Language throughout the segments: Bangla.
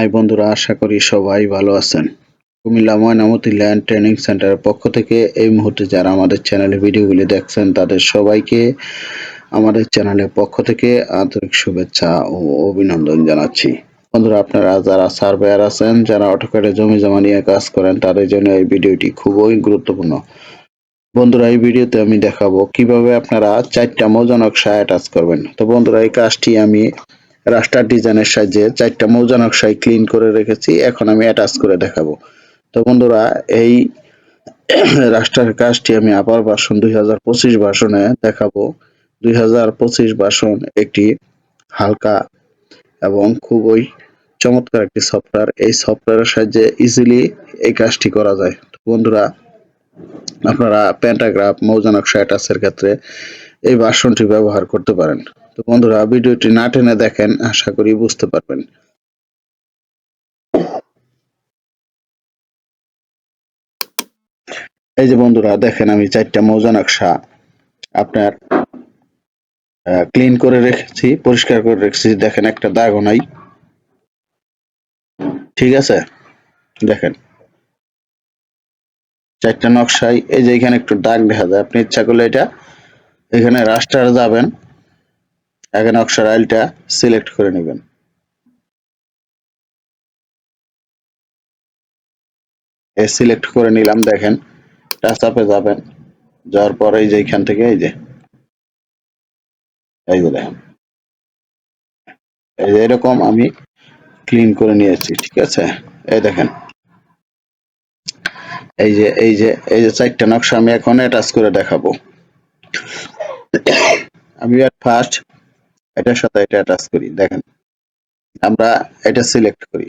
হাই বন্ধুরা, আশা করি সবাই ভালো আছেন। কুমিল্লা ময়নামতি ল্যান্ড ট্রেনিং সেন্টারের পক্ষ থেকে এই মুহূর্তে যারা আমাদের চ্যানেলে ভিডিওগুলি দেখছেন তাদের সবাইকে আমাদের চ্যানেলের পক্ষ থেকে আন্তরিক শুভেচ্ছা ও অভিনন্দন জানাচ্ছি। বন্ধুরা, আপনারা যারা সার্ভেয়ার আছেন, যারা অটোক্যাডে জমি জমা নিয়ে কাজ করেন, তাদের জন্য এই ভিডিওটি খুবই গুরুত্বপূর্ণ। বন্ধুরা, এই ভিডিওতে আমি দেখাবো কিভাবে আপনারা 4টা মৌজা নকশা অ্যাটাচ করবেন। তো বন্ধুরা, এই কাজটি আমি রাস্টার ডিজাইনের সাহায্যে 4টা মৌজা নকশায় ক্লিন করে রেখেছি, এখন আমি অ্যাটাচ করে দেখাবো। তো বন্ধুরা, এই রাস্টার কাজটি আমি আবার ভার্সন 2025 ভার্সনে দেখাবো। 2025 ভার্সন একটি হালকা এবং খুবই চমৎকার একটি সফটওয়্যার। এই সফটওয়্যারের সাহায্যে ইজিলি এই কাজটি করা যায়। তো বন্ধুরা, আপনারা প্যান্টাগ্রাফ মৌজা নকশা অ্যাটাচের ক্ষেত্রে এই ভার্সনটি ব্যবহার করতে পারেন। তো বন্ধুরা, ভিডিওটি না টেনে দেখেন, আশা করি বুঝতে পারবেন। এই যে বন্ধুরা দেখেন, আমি 4টা মৌজা নকশা আপনার ক্লিন করে রেখেছি, পরিষ্কার করে রেখেছি। দেখেন, একটা দাগও নাই। ঠিক আছে, দেখেন 4টা নকশায় এই যে এখানে একটু দাগ দেখা যায়। আপনি ইচ্ছা করলে এটা এখানে রাস্টার যাবেন, আগে নকশার আইলটা সিলেক্ট করে নেবেন। এই সিলেক্ট করে নিলাম, দেখেন টাচ আপে যাবেন, যাওয়ার পর এই যে এখান থেকে এই যে দেখেন, এই যে এরকম আমি ক্লিন করে নিয়েছি। ঠিক আছে, এই দেখেন, এই যে 4টা নকশা আমি এখন অ্যাটাচ করে দেখাবো। আমি ফার্স্ট এটার সাথে এটা অ্যাটাচ করি। দেখেন, আমরা এটা সিলেক্ট করি,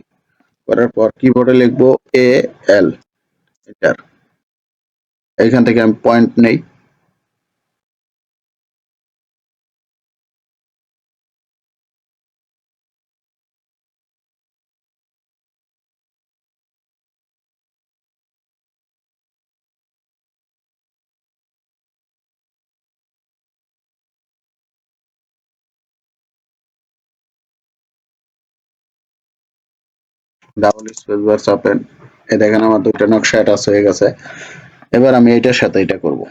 করার পর কিবোর্ডে লিখবো AL, এটার এইখান থেকে আমি পয়েন্ট নেই। ডাবল স্পেস বার চাপেন, এই দেখেন আমার 2টা নকশা অ্যাটাচ হয়ে গেছে। এবার আমি এটার সাথে এটা করব।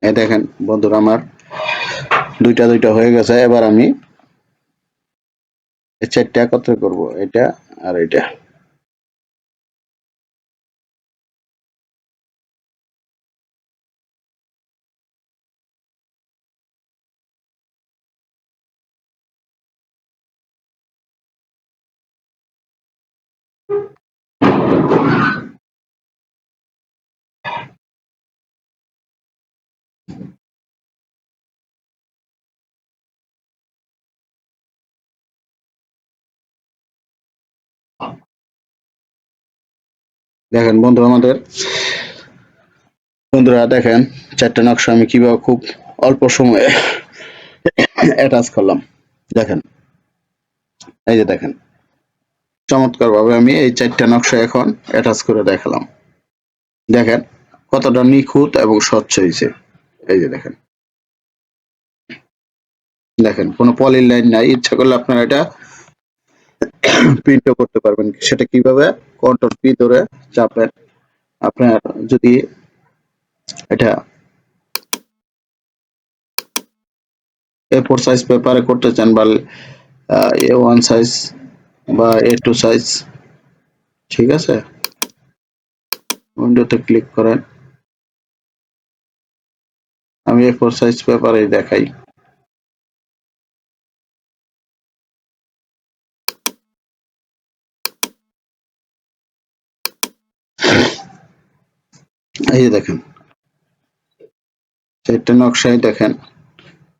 এই দেখেন বন্ধুরা, আমার দুইটা হয়ে গেছে। এবার আমি এই 4টা একত্রে করব, এটা আর এটা। দেখেন বন্ধুরা দেখেন 4টা নকশা আমি কিভাবে খুব অল্প সময়ে অ্যাটাচ করলাম। দেখেন, এই যে দেখেন, চমৎকার ভাবে আমি এই 4টা নকশা এখন অ্যাটাচ করে দেখালাম। দেখেন কতটা নিখুঁত এবং স্বচ্ছ হয়েছে। এই যে দেখেন, দেখেন কোনো পলির লাইন নাই। ইচ্ছা করলে আপনারা এটা প্রিন্টও করতে পারবেন। সেটা কিভাবে? কন্ট্রোল পি ধরে চাপেন। আপনার যদি এটা A4 সাইজ পেপারে করতে চান, বা A1 সাইজ বা A2 সাইজ, ঠিক আছে, উইন্ডোতে ক্লিক করেন। আমি A4 সাইজ পেপারে দেখাই। এই যে দেখেন 4টা নকশাই দেখেন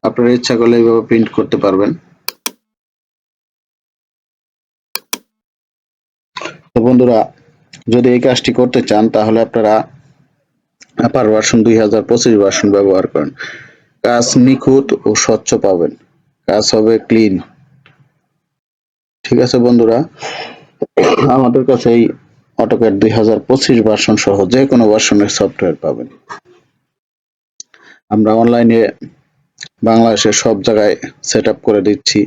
আপনারা ইচ্ছা করলে এইভাবে প্রিন্ট করতে পারবেন। তো বন্ধুরা, যদি এই কাজটি করতে চান তাহলে আপনারা আপার ভার্সন 2025 ভার্সন ব্যবহার করেন। কাজ নিখুঁত ও স্বচ্ছ পাবেন, কাজ হবে ক্লিন। ঠিক আছে বন্ধুরা, আমাদের কাছে এই অটোক্যাড 2025 ভার্সন সহ যে কোনো ভার্সনের সফটওয়্যার পাবেন। আমরা অনলাইনে বাংলাদেশের সব জায়গায় সেট আপ করে দিচ্ছি।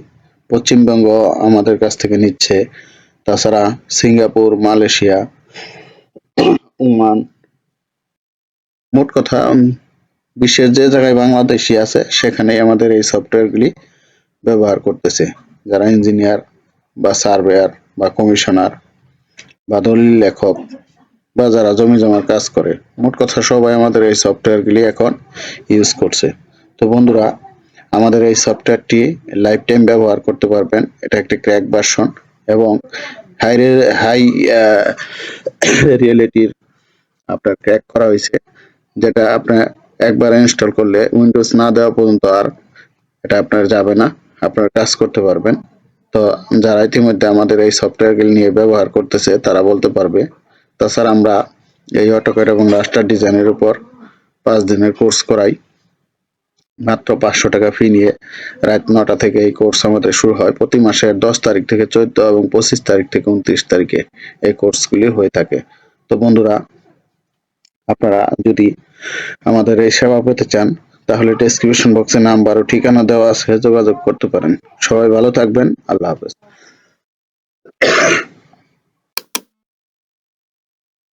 পশ্চিমবঙ্গ আমাদের কাছ থেকে নিচ্ছে, তাছাড়া সিঙ্গাপুর, মালয়েশিয়া, ওমান, মোট কথা বিশ্বের যে জায়গায় বাংলাদেশি আছে সেখানেই আমাদের এই সফটওয়্যারগুলি ব্যবহার করতেছে। যারা ইঞ্জিনিয়ার বা সার্ভেয়ার বা কমিশনার বা দলিল লেখক বা যারা জমি জমার কাজ করে, মোট কথা সবাই আমাদের এই সফটওয়্যারগুলি এখন ইউজ করছে। তো বন্ধুরা, আমাদের এই সফটওয়্যারটি লাইফ টাইম ব্যবহার করতে পারবেন। এটা একটি ক্র্যাক ভার্সন এবং হাই রিয়েলিটির আপনার ক্র্যাক করা হয়েছে, যেটা আপনার একবার ইনস্টল করলে উইন্ডোজ না দেওয়া পর্যন্ত আর এটা আপনার যাবে না, আপনার কাজ করতে পারবেন। তো যারা ইতিমধ্যে আমাদের এই সফটওয়্যারগুলি নিয়ে ব্যবহার করতেছে তারা বলতে পারবে। তাছাড়া আমরা এই অটোক্যাড এবং রাস্টার ডিজাইনের উপর 5 দিনের কোর্স করাই, মাত্র 500 টাকা ফি নিয়ে। রাত 9টা থেকে এই কোর্স আমাদের শুরু হয়। প্রতি মাসের 10 তারিখ থেকে 14 এবং 25 তারিখ থেকে 29 তারিখে এই কোর্সগুলি হয়ে থাকে। তো বন্ধুরা, আপনারা যদি আমাদের এই সেবা পেতে চান তাহলে ডেসক্রিপশন বক্সে নাম্বার ও ঠিকানা দেওয়া আছে, যোগাযোগ করতে পারেন। সবাই ভালো থাকবেন। আল্লাহ হাফেজ।